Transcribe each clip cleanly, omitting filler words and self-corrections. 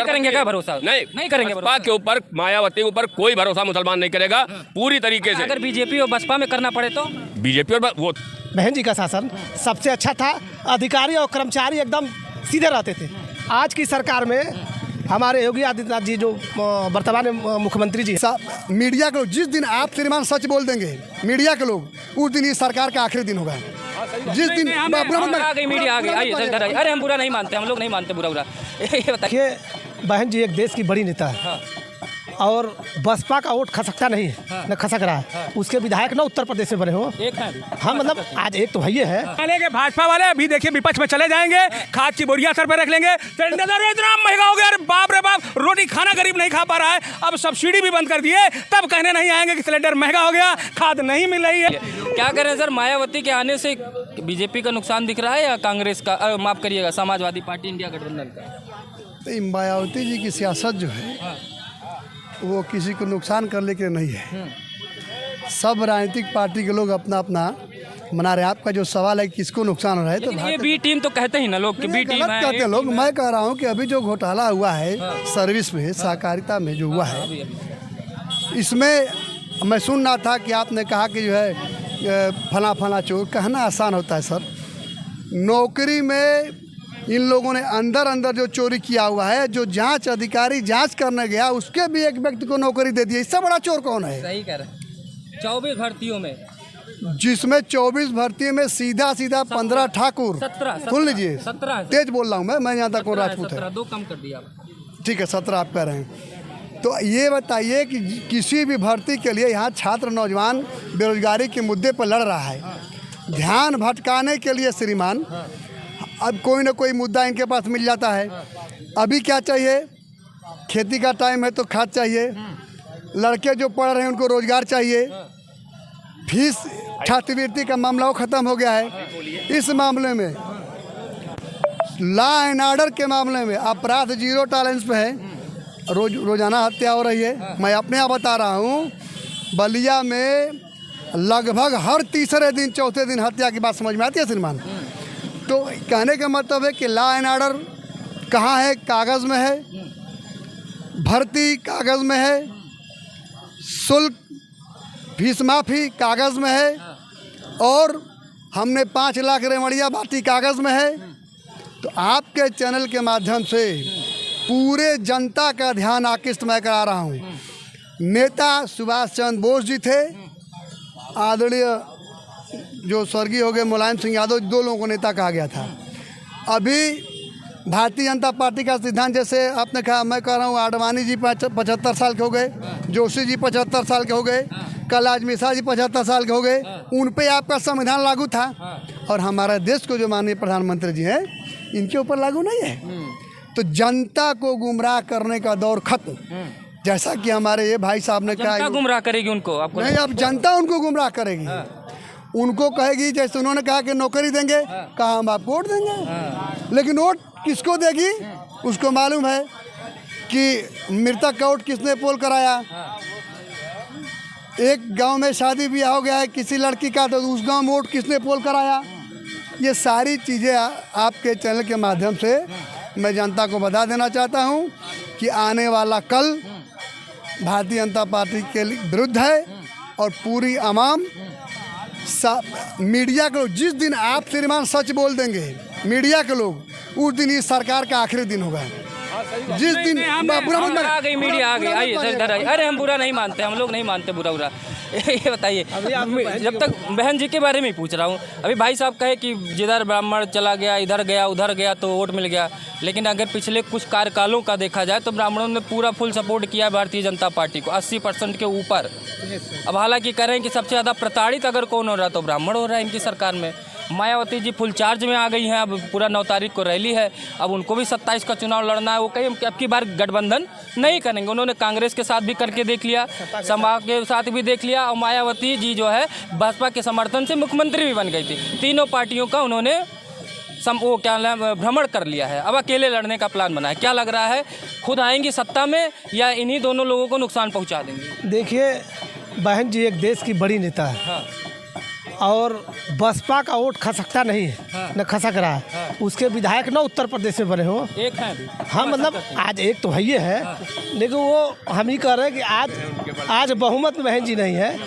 नहीं करेंगे क्या भरोसा? नहीं करेंगे बसपा के ऊपर, मायावती के ऊपर कोई भरोसा मुसलमान नहीं करेगा पूरी तरीके से। अगर बीजेपी और बसपा में करना पड़े तो बीजेपी और वो बहन जी का शासन सबसे अच्छा था। अधिकारी और कर्मचारी एकदम सीधे रहते थे। आज की सरकार में हमारे योगी आदित्यनाथ जी जो वर्तमान मुख्यमंत्री जी, मीडिया के लोग जिस दिन आप श्रीमान सच बोल देंगे, मीडिया के लोग, उस दिन इस सरकार का आखिरी दिन होगा। जिस दिन आ गई मीडिया आ गई, आइए इधर आइए। अरे हम बुरा नहीं मानते, हम लोग नहीं मानते बुरा। ये बताइए, बहन जी एक देश की बड़ी नेता है और बसपा का वोट खसकता नहीं है, न खसक रहा है। उसके विधायक ना उत्तर प्रदेश में बने हो। हाँ, मतलब आज एक तो भैया है के भाजपा वाले अभी देखिए विपक्ष में चले जाएंगे, खाद की बोरिया सर पे रख लेंगे। सिलेंडर इतना महंगा हो गया, अरे बाप रे बाप, रोटी खाना गरीब नहीं खा पा रहा है। अब सब्सिडी भी बंद कर दिए, तब कहने नहीं आएंगे कि सिलेंडर महंगा हो गया, खाद नहीं मिल रही है। क्या करें सर, मायावती के आने से बीजेपी का नुकसान दिख रहा है या कांग्रेस का, माफ करिएगा, समाजवादी पार्टी इंडिया गठबंधन का? मायावती जी की सियासत जो है वो किसी को नुकसान करने के लिए नहीं है। सब राजनीतिक पार्टी के लोग अपना अपना मना रहे हैं। आपका जो सवाल है किसको नुकसान हो रहा है, तो ये बी टीम तो कहते ही ना लोग कि बी टीम है, कहते हैं लोग। मैं कह रहा हूँ कि अभी जो घोटाला हुआ है सर्विस में, सहकारिता में जो हुआ है, इसमें मैं सुन रहा था कि आपने कहा कि जो है फला फला चोर। कहना आसान होता है सर। नौकरी में इन लोगों ने अंदर अंदर जो चोरी किया हुआ है, जो जांच अधिकारी जांच करने गया, उसके भी एक व्यक्ति को नौकरी दे दी। इससे बड़ा चोर कौन है? सही कह रहे। 24 भर्तियों में, जिसमें 24 भर्तियों में सीधा 15 ठाकुर। 17 सुन लीजिए, 17 तेज बोल रहा हूँ मैं यहाँ तक को राजपूत है। 2 कम कर दिया, ठीक है, 17 आप कह रहे हैं। तो ये बताइए कि किसी भी भर्ती के लिए यहाँ छात्र नौजवान बेरोजगारी के मुद्दे पर लड़ रहा है। ध्यान भटकाने के लिए श्रीमान अब कोई ना कोई मुद्दा इनके पास मिल जाता है। अभी क्या चाहिए? खेती का टाइम है तो खाद चाहिए। लड़के जो पढ़ रहे हैं उनको रोजगार चाहिए। फीस छात्रवृत्ति का मामला वो ख़त्म हो गया है। इस मामले में, लॉ एंड ऑर्डर के मामले में अपराध 0 टॉलरेंस पे है। रोजाना हत्या हो रही है। मैं अपने यहाँ बता रहा हूँ, बलिया में लगभग हर तीसरे दिन चौथे दिन हत्या की बात समझ में आती है श्रीमान। तो कहने का मतलब है कि लॉ एंड ऑर्डर कहाँ है? कागज़ में है। भर्ती कागज़ में है। शुल्क फीस माफ़ी कागज़ में है। और हमने 5 लाख रेवड़िया बांटी कागज़ में है। तो आपके चैनल के माध्यम से पूरे जनता का ध्यान आकृष्ट मैं करा रहा हूँ। नेता सुभाष चंद्र बोस जी थे, आदरणीय जो स्वर्गीय हो गए मुलायम सिंह यादव, 2 लोगों को नेता कहा गया था। अभी भारतीय जनता पार्टी का सिद्धांत, जैसे आपने कहा, मैं कह रहा हूँ आडवाणी जी 75 साल के हो गए, जोशी जी 75 साल के हो गए, कैलाश मिश्रा जी 75 साल के हो गए। उन पे आपका संविधान लागू था। और हमारे देश को जो माननीय प्रधानमंत्री जी हैं, इनके ऊपर लागू नहीं है। तो जनता को गुमराह करने का दौर खत्म। जैसा कि हमारे ये भाई साहब ने कहा, गुमराह करेगी उनको, आपको नहीं, अब जनता उनको गुमराह करेगी। उनको कहेगी, जैसे उन्होंने कहा कि नौकरी देंगे, कहा हम आपको वोट देंगे। लेकिन वोट किसको देगी? उसको मालूम है कि मृतक का वोट किसने पोल कराया। एक गांव में शादी ब्याह हो गया है किसी लड़की का, तो उस गांव में वोट किसने पोल कराया। ये सारी चीज़ें आपके चैनल के माध्यम से मैं जनता को बता देना चाहता हूं कि आने वाला कल भारतीय जनता पार्टी के विरुद्ध है। और पूरी आवाम, मीडिया के लोग, जिस दिन आप श्रीमान सच बोल देंगे, मीडिया के लोग, उस दिन इस सरकार का आखिरी दिन होगा। जिस दिन आ गई मीडिया आ गई, आइए इधर आइए। अरे हम बुरा नहीं मानते, हम लोग नहीं मानते बुरा। ये बताइए, जब तक बहन जी के बारे में ही पूछ रहा हूँ। अभी भाई साहब कहे कि जिधर ब्राह्मण चला गया, इधर गया उधर गया तो वोट मिल गया। लेकिन अगर पिछले कुछ कार्यकालों का देखा जाए तो ब्राह्मणों ने पूरा फुल सपोर्ट किया है भारतीय जनता पार्टी को, 80% के ऊपर। अब हालांकि कह रहे हैं कि सबसे ज़्यादा प्रताड़ित अगर कौन हो रहा है तो ब्राह्मण हो रहा है इनकी सरकार में। मायावती जी फुल चार्ज में आ गई हैं। अब पूरा 9 तारीख को रैली है, अब उनको भी 27 का चुनाव लड़ना है। वो कहीं अब की बार गठबंधन नहीं करेंगे। उन्होंने कांग्रेस के साथ भी करके देख लिया, सपा के साथ भी देख लिया, और मायावती जी जो है भाजपा के समर्थन से मुख्यमंत्री भी बन गई थी। तीनों पार्टियों का उन्होंने वो क्या भ्रमण कर लिया है। अब अकेले लड़ने का प्लान बना है। क्या लग रहा है, खुद आएंगी सत्ता में या इन्हीं दोनों लोगों को नुकसान पहुँचा देंगे? देखिए, बहन जी एक देश की बड़ी नेता है और बसपा का वोट खसकता नहीं है, न खसक रहा है। उसके विधायक न उत्तर प्रदेश में बने हो, एक है अभी। हाँ मतलब आज एक तो है ही है, लेकिन वो हम ही कह रहे हैं कि आज बहुमत में बहन जी नहीं है,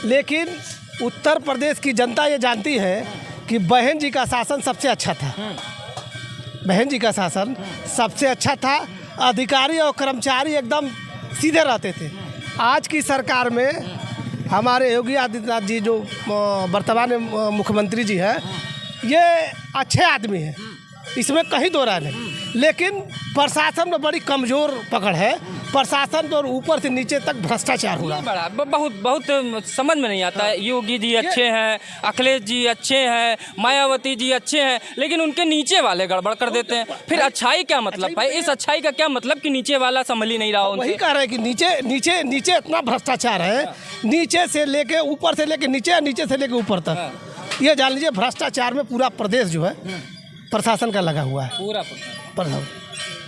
लेकिन उत्तर प्रदेश की जनता ये जानती है कि बहन जी का शासन सबसे अच्छा था। बहन जी का शासन सबसे अच्छा था। अधिकारी और कर्मचारी एकदम सीधे रहते थे। आज की सरकार में हमारे योगी आदित्यनाथ जी जो वर्तमान मुख्यमंत्री जी हैं, ये अच्छे आदमी हैं, इसमें कहीं दो राय नहीं, लेकिन प्रशासन में बड़ी कमज़ोर पकड़ है। प्रशासन तो ऊपर से नीचे तक भ्रष्टाचार हो रहा है। बहुत समझ में नहीं आता है। योगी जी अच्छे हैं, अखिलेश जी अच्छे हैं, मायावती जी अच्छे हैं, लेकिन उनके नीचे वाले गड़बड़ कर देते हैं। फिर अच्छाई क्या मतलब भाई? इस अच्छाई का क्या मतलब कि नीचे वाला संभल ही नहीं रहा उनसे? वही कह रहे हैं कि नीचे इतना भ्रष्टाचार है, नीचे से लेके ऊपर से लेके नीचे, नीचे से लेके ऊपर तक। ये जान लीजिए भ्रष्टाचार में पूरा प्रदेश जो है प्रशासन का लगा हुआ है। पूरा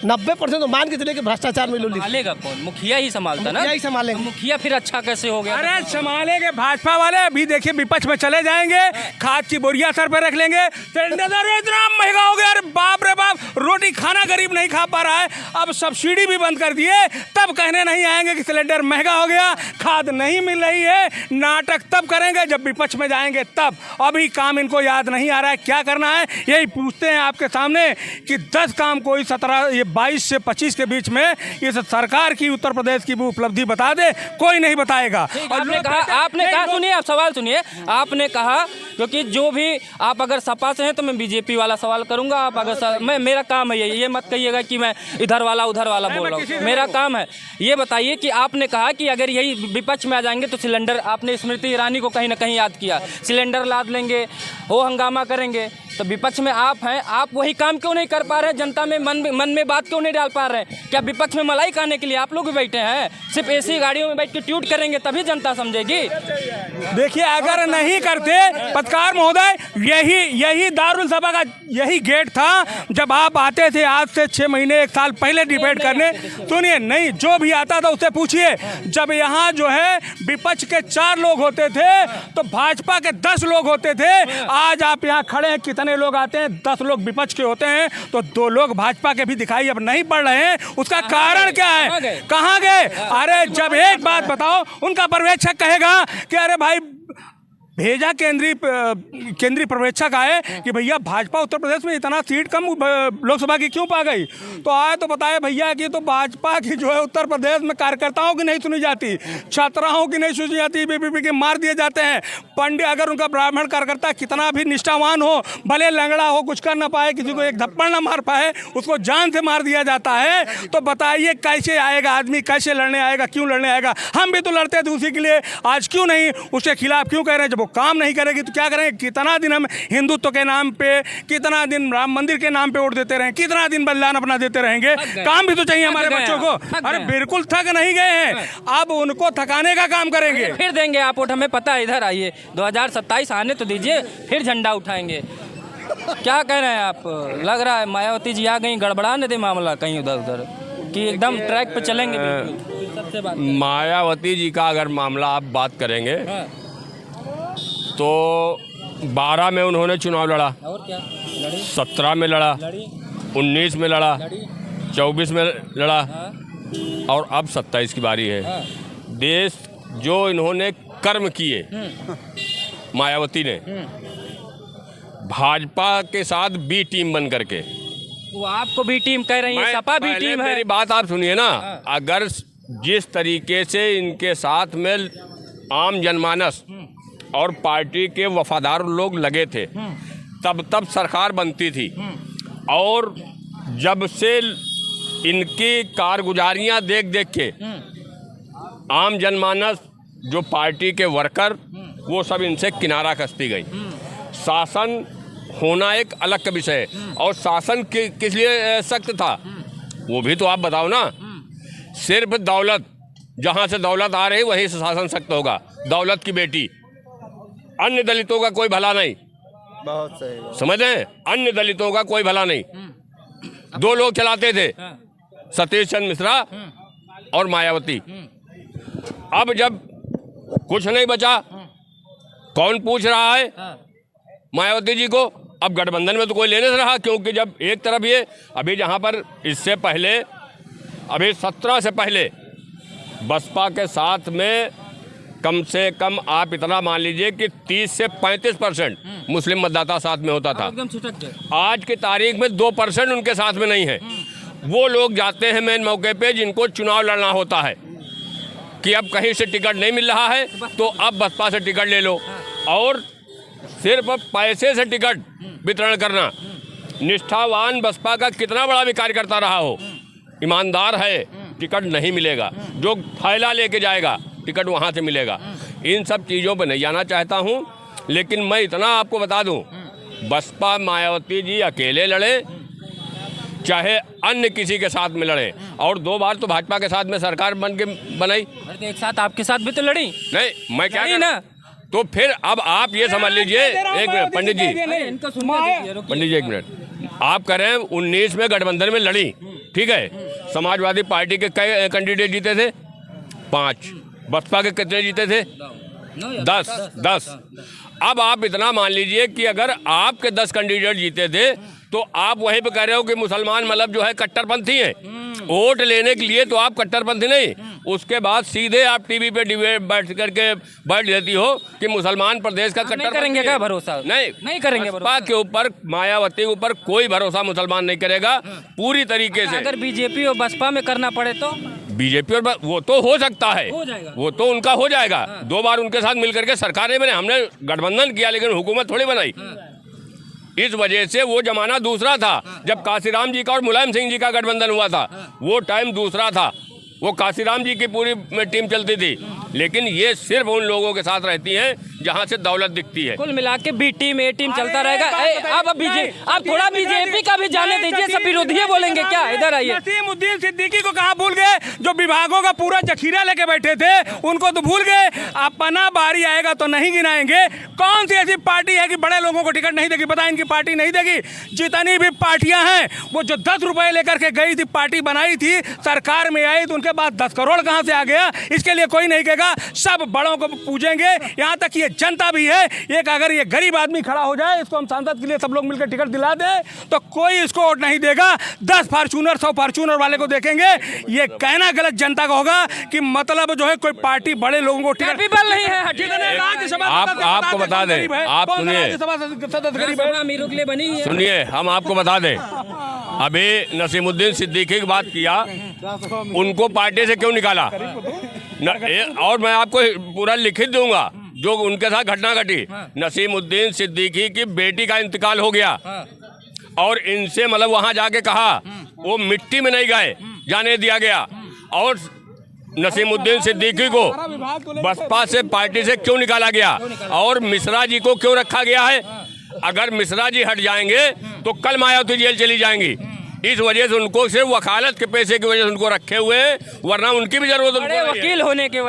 90% तो मान के चले कि भ्रष्टाचार में संभालेगा कौन? मुखिया ही संभालता ना। मुखिया ही संभालेंगे। मुखिया फिर अच्छा कैसे हो गया? अरे संभालेंगे भाजपा वाले। अभी देखिए विपक्ष में चले जाएंगे, खाद की बोरियां सर पे रख लेंगे, सिलेंडर इतना महंगा हो गया, अरे बाप रे बाप, रोटी खाना गरीब नहीं खा पा रहा है। अब सब्सिडी भी बंद कर दिए, तब कहने नहीं आएंगे कि सिलेंडर महंगा हो गया, खाद नहीं मिल रही है। नाटक तब करेंगे जब विपक्ष में जाएंगे तब। अभी काम इनको याद नहीं आ रहा है क्या करना है। यही पूछते हैं आपके सामने कि 10 काम कोई 22 से 25 के बीच में इस सरकार की उत्तर प्रदेश की वो उपलब्धि बता दे, कोई नहीं बताएगा। आपने कहा सुनिए, आप सवाल सुनिए। आपने कहा क्योंकि जो भी आप अगर सपा से हैं तो मैं बीजेपी वाला सवाल करूंगा, आप अगर मेरा काम है ये मत कहिएगा कि मैं इधर वाला उधर वाला बोल रहा हूँ। मेरा काम है ये बताइए कि आपने कहा कि अगर यही विपक्ष में आ जाएंगे तो सिलेंडर, आपने स्मृति ईरानी को कहीं ना कहीं याद किया, सिलेंडर लाद लेंगे, वो हंगामा करेंगे। तो विपक्ष में आप हैं, आप वही काम क्यों नहीं कर पा रहे हैं? जनता में मन में बात क्यों नहीं डाल पा रहे हैं? क्या विपक्ष में मलाई खाने के लिए आप लोग भी बैठे हैं? सिर्फ एसी गाड़ियों में बैठ के ट्वीट करेंगे तभी जनता समझेगी? देखिए अगर नहीं करते पत्रकार महोदय, यही दारुल सभा का यही गेट था जब आप आते थे आज से 6 महीने 1 साल पहले डिबेट करने। सुनिए, नहीं जो भी आता था उससे पूछिए। जब यहाँ जो है विपक्ष के 4 लोग होते थे तो भाजपा के 10 लोग होते थे। आज आप यहाँ खड़े हैं, कितने लोग आते हैं? 10 लोग विपक्ष के होते हैं तो 2 लोग भाजपा के भी दिखाई अब नहीं पड़ रहे हैं। उसका कारण क्या है? कहाँ गए? अरे जब एक बात बताओ, उनका पर्यवेक्षक कहेगा कि अरे भाई भेजा केंद्रीय पर्यवेक्षक आए कि भैया भाजपा उत्तर प्रदेश में इतना सीट कम लोकसभा की क्यों पा गई? तो आए तो बताए भैया कि तो भाजपा की जो है उत्तर प्रदेश में कार्यकर्ताओं की नहीं सुनी जाती, छात्राओं की नहीं सुनी जाती, बीबीपी के मार दिए जाते हैं। पंडित अगर उनका ब्राह्मण कार्यकर्ता कितना भी निष्ठावान हो, भले लंगड़ा हो, कुछ कर ना पाए, किसी को एक थप्पड़ ना मार पाए, उसको जान से मार दिया जाता है। तो बताइए कैसे आएगा आदमी, कैसे लड़ने आएगा, क्यों लड़ने आएगा? हम भी तो लड़ते थे उसी के लिए, आज क्यों नहीं उसके खिलाफ क्यों कह रहे हैं? जब काम नहीं करेगी तो क्या करेंगे? कितना दिन हम हिंदुत्व के नाम पे, कितना दिन राम मंदिर के नाम पे वोट देते रहें, कितना दिन बलिदान अपना देते रहेंगे? काम भी तो चाहिए हमारे बच्चों को। अरे बिल्कुल थक नहीं गए हैं, अब उनको थकाने का काम करेंगे। फिर देंगे आप वोट, हमें पता है। इधर आइए, 2027 आने तो दीजिए, फिर झंडा उठाएंगे। क्या कह रहे हैं आप? लग रहा है मायावती जी आ गई, गड़बड़ाने दे मामला कहीं उधर उधर कि एकदम ट्रैक पे चलेंगे। सबसे बात मायावती जी का अगर मामला आप बात करेंगे तो 12 में उन्होंने चुनाव लड़ा, और क्या लड़ी? 17 में लड़ा, 19 में लड़ा, 24 में लड़ा, और अब 27 की बारी है। देश जो इन्होंने कर्म किए मायावती ने, भाजपा के साथ बी टीम बन करके, वो आपको भी टीम कह रही है, सपा भी टीम है। मेरी बात आप सुनिए ना। अगर जिस तरीके से इनके साथ में आम जनमानस और पार्टी के वफादार लोग लगे थे, तब सरकार बनती थी। और जब से इनकी कारगुजारियां देख के आम जनमानस, जो पार्टी के वर्कर, वो सब इनसे किनारा कसती गई। शासन होना एक अलग का विषय है, और शासन किस लिए सख्त था वो भी तो आप बताओ ना। सिर्फ दौलत, जहाँ से दौलत आ रही वहीं से शासन सख्त होगा। दौलत की बेटी, अन्य दलितों का कोई भला नहीं। बहुत सही समझ रहे हैं? अन्य दलितों का कोई भला नहीं। 2 लोग चलाते थे, सतीश चंद्र मिश्रा और मायावती। अब जब कुछ नहीं बचा कौन पूछ रहा है मायावती जी को? अब गठबंधन में तो कोई लेने से रहा, क्योंकि जब एक तरफ ये अभी जहाँ पर इससे पहले अभी 17 से पहले बसपा के साथ में कम से कम आप इतना मान लीजिए कि 30 से 35% मुस्लिम मतदाता साथ में होता था। एकदम छिटक गए। आज की तारीख में 2% उनके साथ में नहीं है। वो लोग जाते हैं मेन मौके पे जिनको चुनाव लड़ना होता है कि अब कहीं से टिकट नहीं मिल रहा है तो अब बसपा से टिकट ले लो, और सिर्फ पैसे से टिकट वितरण करना। निष्ठावान बसपा का कितना बड़ा भी कार्यकर्ता रहा हो, ईमानदार है, टिकट नहीं मिलेगा। जो थैला लेके जाएगा टिकट वहाँ से मिलेगा। इन सब चीज़ों पर नहीं जाना चाहता हूँ, लेकिन मैं इतना आपको बता दूँ, बसपा मायावती जी अकेले लड़े चाहे अन्य किसी के साथ में लड़े, और 2 बार तो भाजपा के साथ में सरकार बनाई। अरे तो एक साथ आपके साथ भी तो लड़ी नहीं, मैं क्या ना। तो फिर अब आप ये समझ लीजिए, एक मिनट पंडित जी, इनका सुनने दीजिए, रुकिए। पंडित जी एक मिनट, आप कह रहे हैं 19 में गठबंधन में लड़ी, ठीक है। समाजवादी पार्टी के कई कैंडिडेट जीते थे? 5। बसपा के कितने जीते थे? 10। अब आप इतना मान लीजिए कि अगर आपके 10 कैंडिडेट जीते थे तो आप वहीं पे कह रहे हो कि मुसलमान मतलब जो है कट्टरपंथी हैं। वोट लेने के लिए तो आप कट्टरपंथी नहीं, उसके बाद सीधे आप टीवी पे डिबेट बैठ लेती हो कि मुसलमान प्रदेश का नहीं करेंगे क्या भरोसा? नहीं करेंगे बसपा के ऊपर, मायावती के ऊपर कोई भरोसा मुसलमान नहीं करेगा पूरी तरीके से। अगर बीजेपी और बसपा में करना पड़े तो? बीजेपी और वो तो हो सकता है, हो जाएगा। वो तो उनका हो जाएगा। 2 बार उनके साथ मिलकर के सरकारें बने, हमने गठबंधन किया लेकिन हुकूमत थोड़ी बनाई। इस वजह से वो जमाना दूसरा था, जब काशीराम जी का और मुलायम सिंह जी का गठबंधन हुआ था, वो टाइम दूसरा था। वो काशीराम जी की पूरी टीम चलती थी, लेकिन ये सिर्फ उन लोगों के साथ रहती हैं जहां से दौलत दिखती है। कुल मिला के बी टीम ए टीम चलता रहेगा। आप थोड़ा बीजेपी का भी जाने दीजिए, सब विरोधी बोलेंगे क्या? इधर आइए। नसीमुद्दीन सिद्दीकी को कहाँ भूल गए? जो विभागों का पूरा जखीरा लेके बैठे थे उनको तो भूल गए। अपना बारी आएगा तो नहीं गिनाएंगे। कौन सी ऐसी पार्टी है कि बड़े लोगों को टिकट नहीं देगी? पता है इनकी पार्टी नहीं देगी। जितनी भी पार्टियां हैं, वो जो 10 रुपए लेकर के गई थी, पार्टी बनाई थी, सरकार में आई तो उनके बाद 10 करोड़ कहाँ से आ गया? इसके लिए कोई नहीं कहेगा, सब बड़ों को पूजेंगे। यहाँ तक ये जनता भी है, एक अगर ये गरीब आदमी खड़ा हो जाए, इसको हम सांसद के लिए सब लोग मिलकर टिकट दिला दें तो कोई इसको वोट नहीं देगा। 10 फॉर्चूनर 100 फॉर्चूनर वाले को देखेंगे। ये कहना गलत जनता का होगा कि मतलब जो है कोई पार्टी बड़े लोगों को टिकट नहीं है। आपको बता दें, आप सुनिए, सुनिए, हम आपको बता दें, अभी नसीमुद्दीन सिद्दीकी की बात किया, उनको पार्टी से क्यों निकाला? और मैं आपको पूरा लिखित दूंगा जो उनके साथ घटना घटी। नसीमुद्दीन सिद्दीकी की बेटी का इंतकाल हो गया और इनसे मतलब वहां जाके कहा, वो मिट्टी में नहीं गए, जाने दिया गया। और नसीमुद्दीन सिद्दीकी को बसपा से पार्टी से क्यों निकाला गया और मिश्रा जी को क्यों रखा गया है? अगर मिश्रा जी हट जाएंगे तो कल मायावती जेल चली जाएंगी। इस वजह से उनको सिर्फ वकालत के पैसे की वजह से उनको रखे हुए हैं, वरना उनकी भी जरूरत वकील होने के